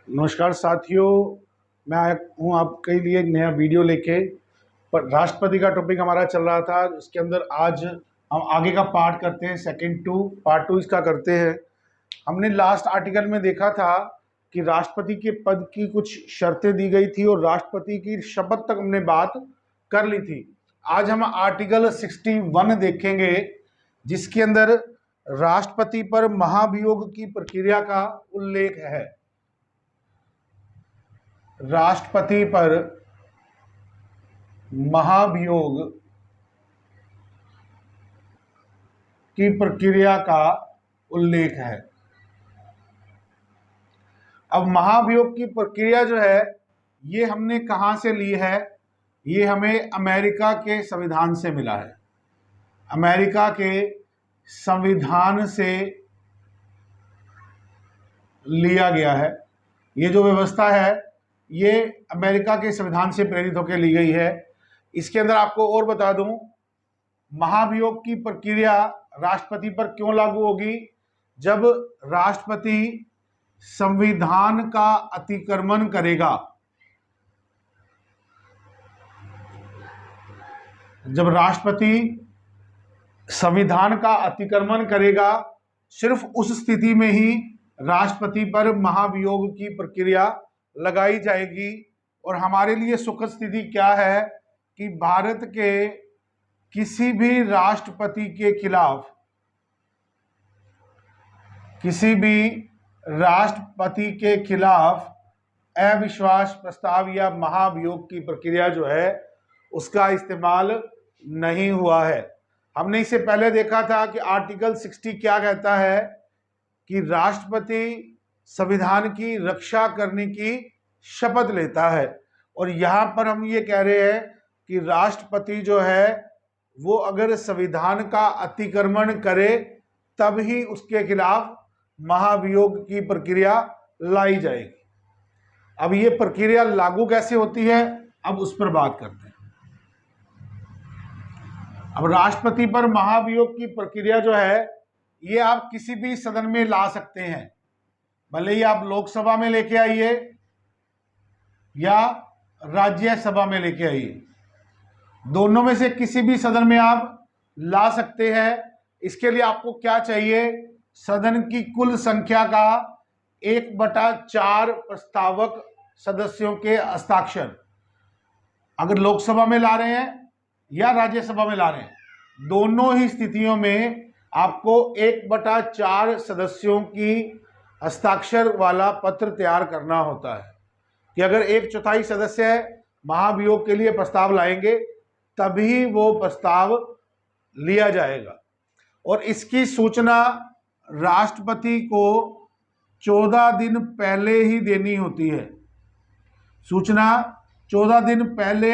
नमस्कार साथियों, मैं आया हूँ आपके लिए एक नया वीडियो लेके। पर राष्ट्रपति का टॉपिक हमारा चल रहा था, इसके अंदर आज हम आगे का पार्ट करते हैं। पार्ट टू इसका करते हैं। हमने लास्ट आर्टिकल में देखा था कि राष्ट्रपति के पद की कुछ शर्तें दी गई थी और राष्ट्रपति की शपथ तक हमने बात कर ली थी। आज हम आर्टिकल 61 देखेंगे, जिसके अंदर राष्ट्रपति पर महाभियोग की प्रक्रिया का उल्लेख है। राष्ट्रपति पर महाभियोग की प्रक्रिया का उल्लेख है। अब महाभियोग की प्रक्रिया जो है ये हमने कहां से ली है? ये हमें अमेरिका के संविधान से मिला है। अमेरिका के संविधान से लिया गया है। ये जो व्यवस्था है ये अमेरिका के संविधान से प्रेरित होकर ली गई है। इसके अंदर आपको और बता दूं, महाभियोग की प्रक्रिया राष्ट्रपति पर क्यों लागू होगी? जब राष्ट्रपति संविधान का अतिक्रमण करेगा, जब राष्ट्रपति संविधान का अतिक्रमण करेगा, सिर्फ उस स्थिति में ही राष्ट्रपति पर महाभियोग की प्रक्रिया लगाई जाएगी। और हमारे लिए सुखद स्थिति क्या है कि भारत के किसी भी राष्ट्रपति के खिलाफ, किसी भी राष्ट्रपति के खिलाफ अविश्वास प्रस्ताव या महाभियोग की प्रक्रिया जो है उसका इस्तेमाल नहीं हुआ है। हमने इससे पहले देखा था कि आर्टिकल 60 क्या कहता है कि राष्ट्रपति संविधान की रक्षा करने की शपथ लेता है। और यहां पर हम ये कह रहे हैं कि राष्ट्रपति जो है वो अगर संविधान का अतिक्रमण करे तब ही उसके खिलाफ महाभियोग की प्रक्रिया लाई जाएगी। अब ये प्रक्रिया लागू कैसे होती है, अब उस पर बात करते हैं। अब राष्ट्रपति पर महाभियोग की प्रक्रिया जो है ये आप किसी भी सदन में ला सकते हैं, भले ही आप लोकसभा में लेके आइए या राज्यसभा में लेके आइए, दोनों में से किसी भी सदन में आप ला सकते हैं। इसके लिए आपको क्या चाहिए? सदन की कुल संख्या का 1/4 प्रस्तावक सदस्यों के हस्ताक्षर। अगर लोकसभा में ला रहे हैं या राज्यसभा में ला रहे हैं, दोनों ही स्थितियों में आपको 1/4 सदस्यों की हस्ताक्षर वाला पत्र तैयार करना होता है कि अगर 1/4 सदस्य महाभियोग के लिए प्रस्ताव लाएंगे तभी वो प्रस्ताव लिया जाएगा। और इसकी सूचना राष्ट्रपति को 14 दिन पहले ही देनी होती है। सूचना 14 दिन पहले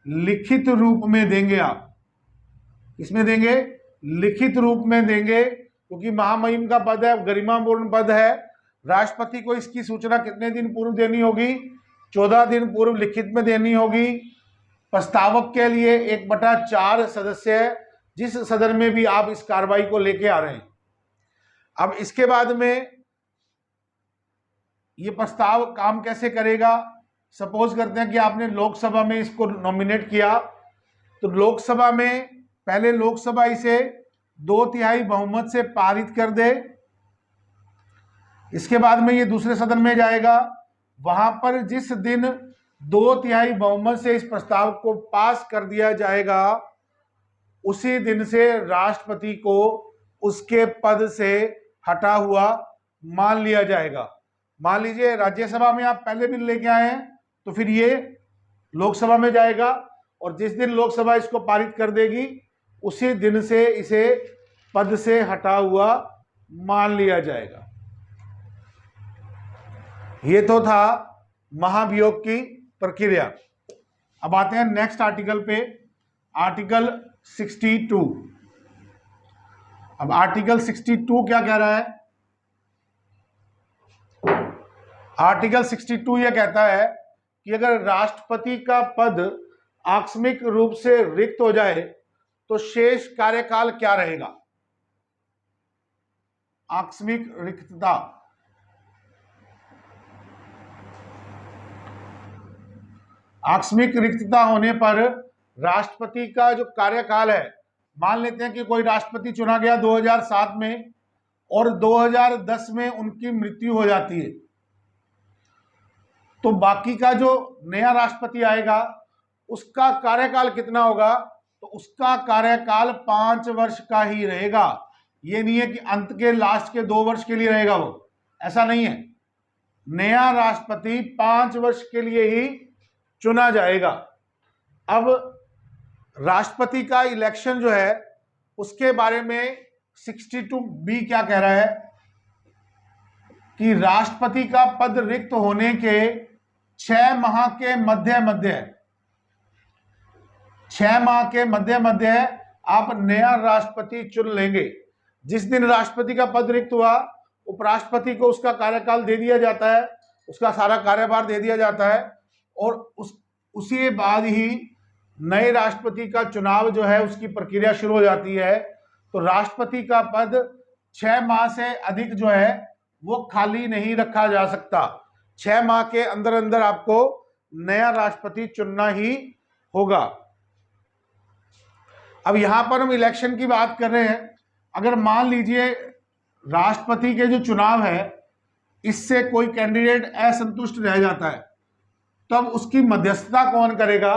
लिखित रूप में देंगे आप। इसमें देंगे लिखित रूप में देंगे, क्योंकि महामहिम का पद है, गरिमापूर्ण पद है। राष्ट्रपति को इसकी सूचना कितने दिन पूर्व देनी होगी? 14 दिन पूर्व लिखित में देनी होगी। प्रस्तावक के लिए 1/4 सदस्य है, जिस सदन में भी आप इस कार्रवाई को लेके आ रहे हैं। अब इसके बाद में ये प्रस्ताव काम कैसे करेगा? सपोज करते हैं कि आपने लोकसभा में इसको नॉमिनेट किया, तो लोकसभा में पहले लोकसभा इसे 2/3 बहुमत से पारित कर दे। इसके बाद में ये दूसरे सदन में जाएगा। वहां पर जिस दिन 2/3 बहुमत से इस प्रस्ताव को पास कर दिया जाएगा, उसी दिन से राष्ट्रपति को उसके पद से हटा हुआ मान लिया जाएगा। मान लीजिए राज्यसभा में आप पहले बिल लेके आए हैं, तो फिर ये लोकसभा में जाएगा और जिस दिन लोकसभा इसको पारित कर देगी उसी दिन से इसे पद से हटा हुआ मान लिया जाएगा। ये तो था महाभियोग की प्रक्रिया। अब आते हैं नेक्स्ट आर्टिकल पे, आर्टिकल 62। अब आर्टिकल 62 क्या कह रहा है? आर्टिकल 62 यह कहता है कि अगर राष्ट्रपति का पद आकस्मिक रूप से रिक्त हो जाए तो शेष कार्यकाल क्या रहेगा? आकस्मिक रिक्तता आकस्मिक रिक्तता होने पर राष्ट्रपति का जो कार्यकाल है, मान लेते हैं कि कोई राष्ट्रपति चुना गया 2007 में और 2010 में उनकी मृत्यु हो जाती है, तो बाकी का जो नया राष्ट्रपति आएगा उसका कार्यकाल कितना होगा? तो उसका कार्यकाल 5 वर्ष का ही रहेगा। ये नहीं है कि अंत के लास्ट के 2 वर्ष के लिए रहेगा, वो ऐसा नहीं है। नया राष्ट्रपति 5 वर्ष के लिए ही चुना जाएगा। अब राष्ट्रपति का इलेक्शन जो है उसके बारे में 62B क्या कह रहा है कि राष्ट्रपति का पद रिक्त होने के 6 माह के मध्य आप नया राष्ट्रपति चुन लेंगे। जिस दिन राष्ट्रपति का पद रिक्त हुआ, उपराष्ट्रपति को उसका कार्यकाल दे दिया जाता है, उसका सारा कार्यभार दे दिया जाता है और उसी बाद ही नए राष्ट्रपति का चुनाव जो है उसकी प्रक्रिया शुरू हो जाती है। तो राष्ट्रपति का पद 6 माह से अधिक जो है वो खाली नहीं रखा जा सकता। 6 माह के अंदर अंदर आपको नया राष्ट्रपति चुनना ही होगा। अब यहां पर हम इलेक्शन की बात कर रहे हैं। अगर मान लीजिए राष्ट्रपति के जो चुनाव है इससे कोई कैंडिडेट असंतुष्ट रह जाता है, तब उसकी मध्यस्थता कौन करेगा?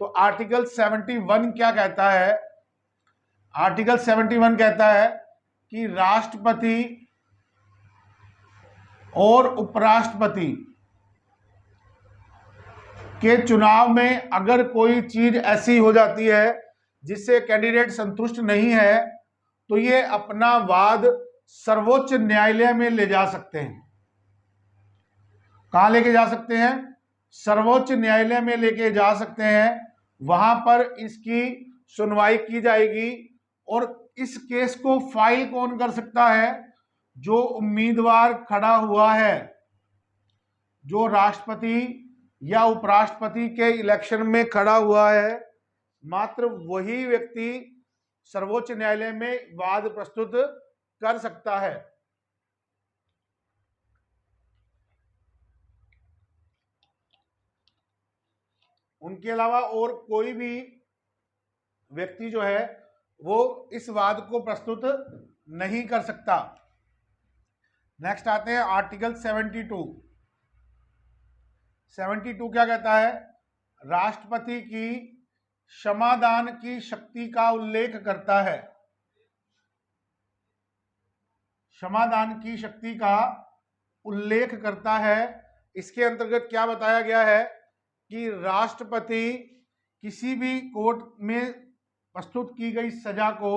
तो आर्टिकल 71 क्या कहता है? आर्टिकल 71 कहता है कि राष्ट्रपति और उपराष्ट्रपति के चुनाव में अगर कोई चीज ऐसी हो जाती है जिससे कैंडिडेट संतुष्ट नहीं है, तो ये अपना वाद सर्वोच्च न्यायालय में ले जा सकते हैं। कहां लेके जा सकते हैं? सर्वोच्च न्यायालय में लेके जा सकते हैं। वहां पर इसकी सुनवाई की जाएगी और इस केस को फाइल कौन कर सकता है? जो उम्मीदवार खड़ा हुआ है, जो राष्ट्रपति या उपराष्ट्रपति के इलेक्शन में खड़ा हुआ है, मात्र वही व्यक्ति सर्वोच्च न्यायालय में वाद प्रस्तुत कर सकता है। उनके अलावा और कोई भी व्यक्ति जो है वो इस वाद को प्रस्तुत नहीं कर सकता। नेक्स्ट आते हैं आर्टिकल 72। 72 क्या कहता है? राष्ट्रपति की क्षमादान की शक्ति का उल्लेख करता है। क्षमादान की शक्ति का उल्लेख करता है। इसके अंतर्गत क्या बताया गया है कि राष्ट्रपति किसी भी कोर्ट में प्रस्तुत की गई सजा को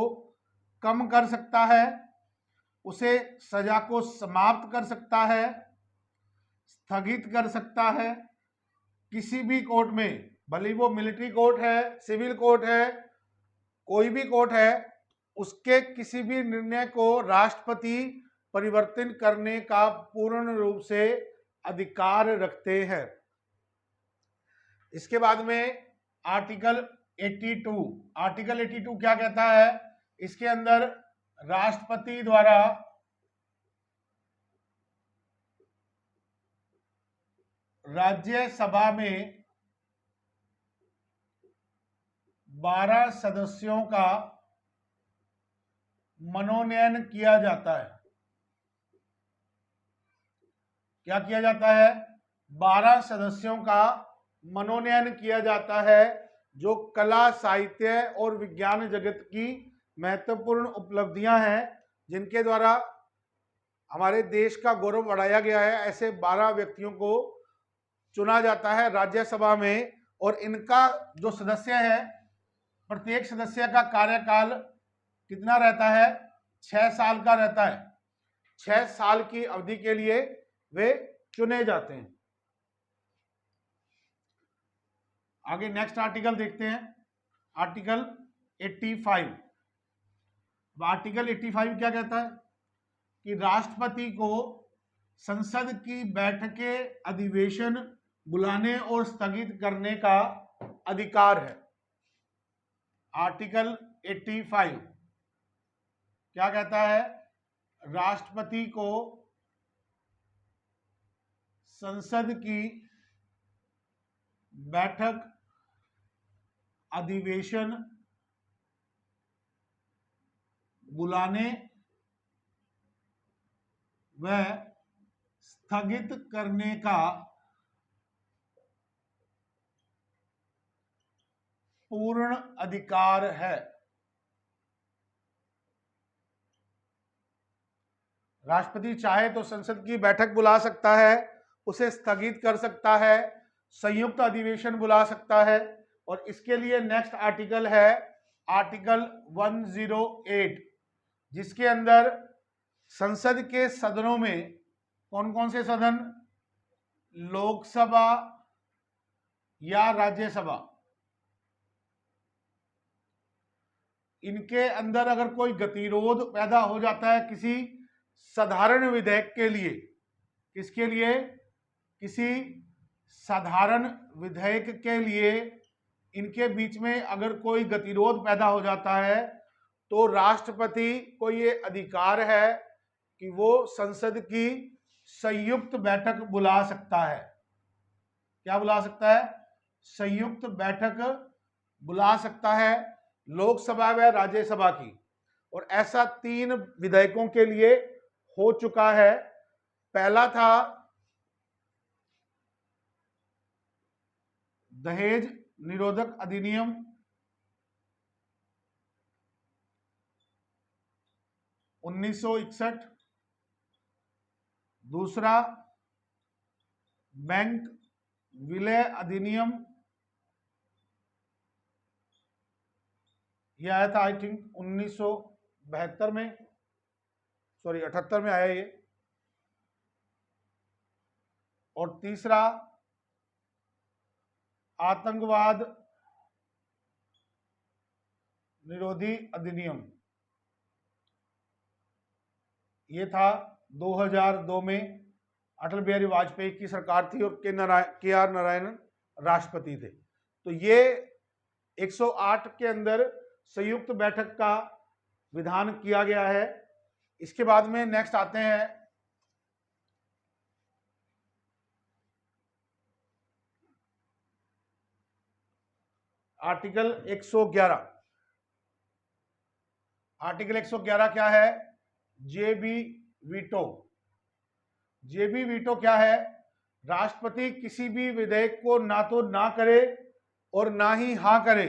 कम कर सकता है, उसे सजा को समाप्त कर सकता है, स्थगित कर सकता है। किसी भी कोर्ट में, भले वो मिलिट्री कोर्ट है, सिविल कोर्ट है, कोई भी कोर्ट है, उसके किसी भी निर्णय को राष्ट्रपति परिवर्तन करने का पूर्ण रूप से अधिकार रखते हैं। इसके बाद में आर्टिकल 82। आर्टिकल 82 क्या कहता है? इसके अंदर राष्ट्रपति द्वारा राज्यसभा में 12 सदस्यों का मनोनयन किया जाता है। क्या किया जाता है? 12 सदस्यों का मनोनयन किया जाता है जो कला, साहित्य और विज्ञान जगत की महत्वपूर्ण उपलब्धियां हैं, जिनके द्वारा हमारे देश का गौरव बढ़ाया गया है। ऐसे 12 व्यक्तियों को चुना जाता है राज्यसभा में और इनका जो सदस्य है, प्रत्येक सदस्य का कार्यकाल कितना रहता है? 6 साल का रहता है। 6 साल की अवधि के लिए वे चुने जाते हैं। आगे नेक्स्ट आर्टिकल देखते हैं, आर्टिकल 85। आर्टिकल 85 क्या कहता है कि राष्ट्रपति को संसद की बैठकें, अधिवेशन बुलाने और स्थगित करने का अधिकार है। आर्टिकल 85 क्या कहता है? राष्ट्रपति को संसद की बैठक अधिवेशन बुलाने व स्थगित करने का पूर्ण अधिकार है। राष्ट्रपति चाहे तो संसद की बैठक बुला सकता है, उसे स्थगित कर सकता है, संयुक्त अधिवेशन बुला सकता है। और इसके लिए नेक्स्ट आर्टिकल है आर्टिकल 108, जिसके अंदर संसद के सदनों में कौन कौन से सदन, लोकसभा या राज्यसभा, इनके अंदर अगर कोई गतिरोध पैदा हो जाता है किसी साधारण विधेयक के लिए, किसके लिए, किसी साधारण विधेयक के लिए इनके बीच में अगर कोई गतिरोध पैदा हो जाता है तो राष्ट्रपति को ये अधिकार है कि वो संसद की संयुक्त बैठक बुला सकता है। क्या बुला सकता है? संयुक्त बैठक बुला सकता है, लोकसभा व राज्यसभा की। और ऐसा 3 विधेयकों के लिए हो चुका है। पहला था दहेज निरोधक अधिनियम 1961, दूसरा बैंक विलय अधिनियम, यह आया था आई थिंक 1972 में, सॉरी 78 में आया ये। और तीसरा आतंकवाद निरोधी अधिनियम, ये था 2002 में। अटल बिहारी वाजपेयी की सरकार थी और के आर नारायणन राष्ट्रपति थे। तो ये 108 के अंदर संयुक्त बैठक का विधान किया गया है। इसके बाद में नेक्स्ट आते हैं आर्टिकल 111। आर्टिकल 111 क्या है? जेबी वीटो। जेबी वीटो क्या है? राष्ट्रपति किसी भी विधेयक को ना तो ना करे और ना ही हाँ करे,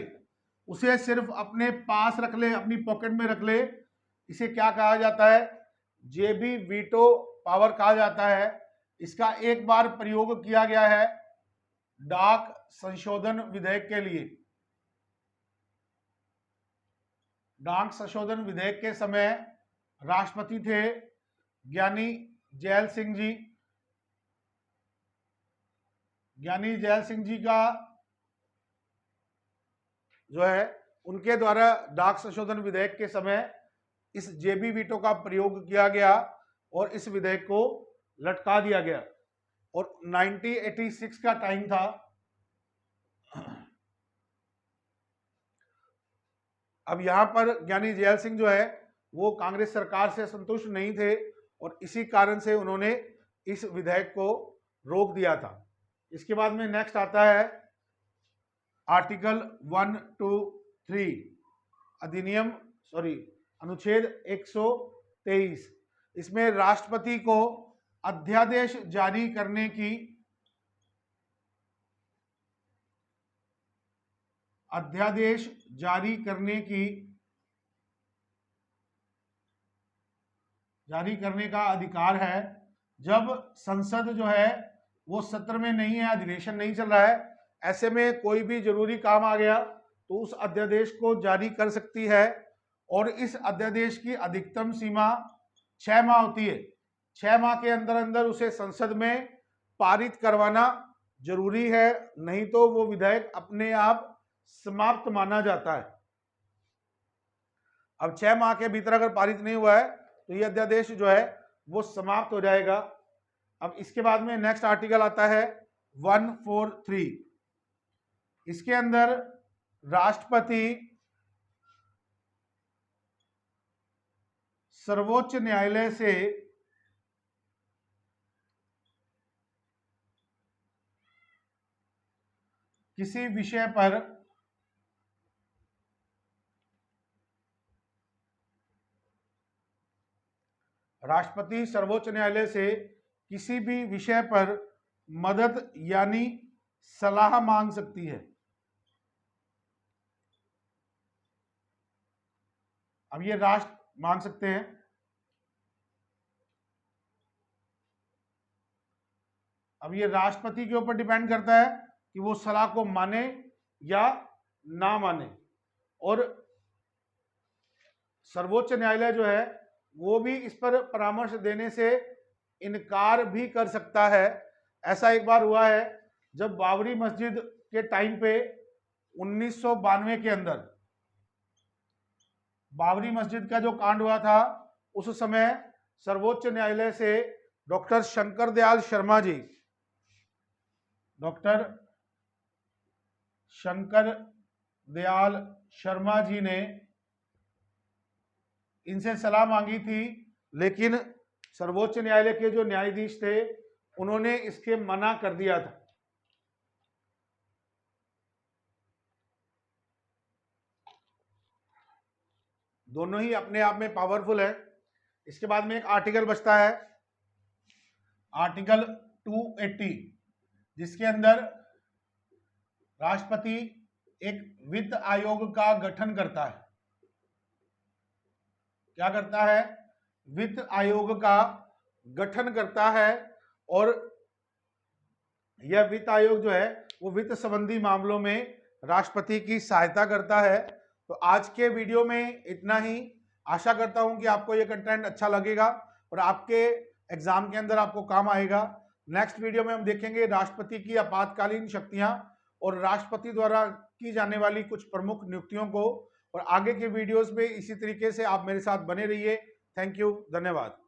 उसे सिर्फ अपने पास रख ले, अपनी पॉकेट में रख ले। इसे क्या कहा जाता है? जेबी वीटो पावर कहा जाता है। इसका एक बार प्रयोग किया गया है डाक संशोधन विधेयक के लिए। डाक संशोधन विधेयक के समय राष्ट्रपति थे ज्ञानी जैल सिंह जी। ज्ञानी जैल सिंह जी का जो है, उनके द्वारा डाक संशोधन विधेयक के समय इस जेबी वीटो का प्रयोग किया गया और इस विधेयक को लटका दिया गया। और 1986 का टाइम था। अब यहां पर ज्ञानी जैल सिंह जो है वो कांग्रेस सरकार से संतुष्ट नहीं थे और इसी कारण से उन्होंने इस विधेयक को रोक दिया था। इसके बाद में नेक्स्ट आता है आर्टिकल 123 अधिनियम, सॉरी अनुच्छेद 123। इसमें राष्ट्रपति को अध्यादेश जारी करने की जारी करने का अधिकार है। जब संसद जो है वो सत्र में नहीं है, अधिवेशन नहीं चल रहा है, ऐसे में कोई भी जरूरी काम आ गया तो उस अध्यादेश को जारी कर सकती है। और इस अध्यादेश की अधिकतम सीमा 6 माह होती है। 6 माह के अंदर अंदर उसे संसद में पारित करवाना जरूरी है, नहीं तो वो विधेयक अपने आप समाप्त माना जाता है। अब 6 माह के भीतर अगर पारित नहीं हुआ है तो ये अध्यादेश जो है वो समाप्त हो जाएगा। अब इसके बाद में नेक्स्ट आर्टिकल आता है 143। इसके अंदर राष्ट्रपति सर्वोच्च न्यायालय से किसी विषय पर राष्ट्रपति सर्वोच्च न्यायालय से किसी भी विषय पर मदद यानी सलाह मांग सकती है। अब ये राष्ट्र मांग सकते हैं। अब ये राष्ट्रपति के ऊपर डिपेंड करता है कि वो सलाह को माने या ना माने। और सर्वोच्च न्यायालय जो है वो भी इस पर परामर्श देने से इनकार भी कर सकता है। ऐसा एक बार हुआ है जब बाबरी मस्जिद के टाइम पे 1992 के अंदर बाबरी मस्जिद का जो कांड हुआ था, उस समय सर्वोच्च न्यायालय से डॉक्टर शंकर दयाल शर्मा जी, डॉक्टर शंकर दयाल शर्मा जी ने इनसे सलाह मांगी थी, लेकिन सर्वोच्च न्यायालय के जो न्यायाधीश थे उन्होंने इसके मना कर दिया था। दोनों ही अपने आप में पावरफुल है। इसके बाद में एक आर्टिकल बचता है, आर्टिकल 280, जिसके अंदर राष्ट्रपति एक वित्त आयोग का गठन करता है। क्या करता है? वित्त आयोग का गठन करता है। और यह वित्त आयोग जो है वो वित्त संबंधी मामलों में राष्ट्रपति की सहायता करता है। तो आज के वीडियो में इतना ही। आशा करता हूं कि आपको ये कंटेंट अच्छा लगेगा और आपके एग्जाम के अंदर आपको काम आएगा। नेक्स्ट वीडियो में हम देखेंगे राष्ट्रपति की आपातकालीन शक्तियां और राष्ट्रपति द्वारा की जाने वाली कुछ प्रमुख नियुक्तियों को। और आगे के वीडियोस में इसी तरीके से आप मेरे साथ बने रहिए। थैंक यू, धन्यवाद।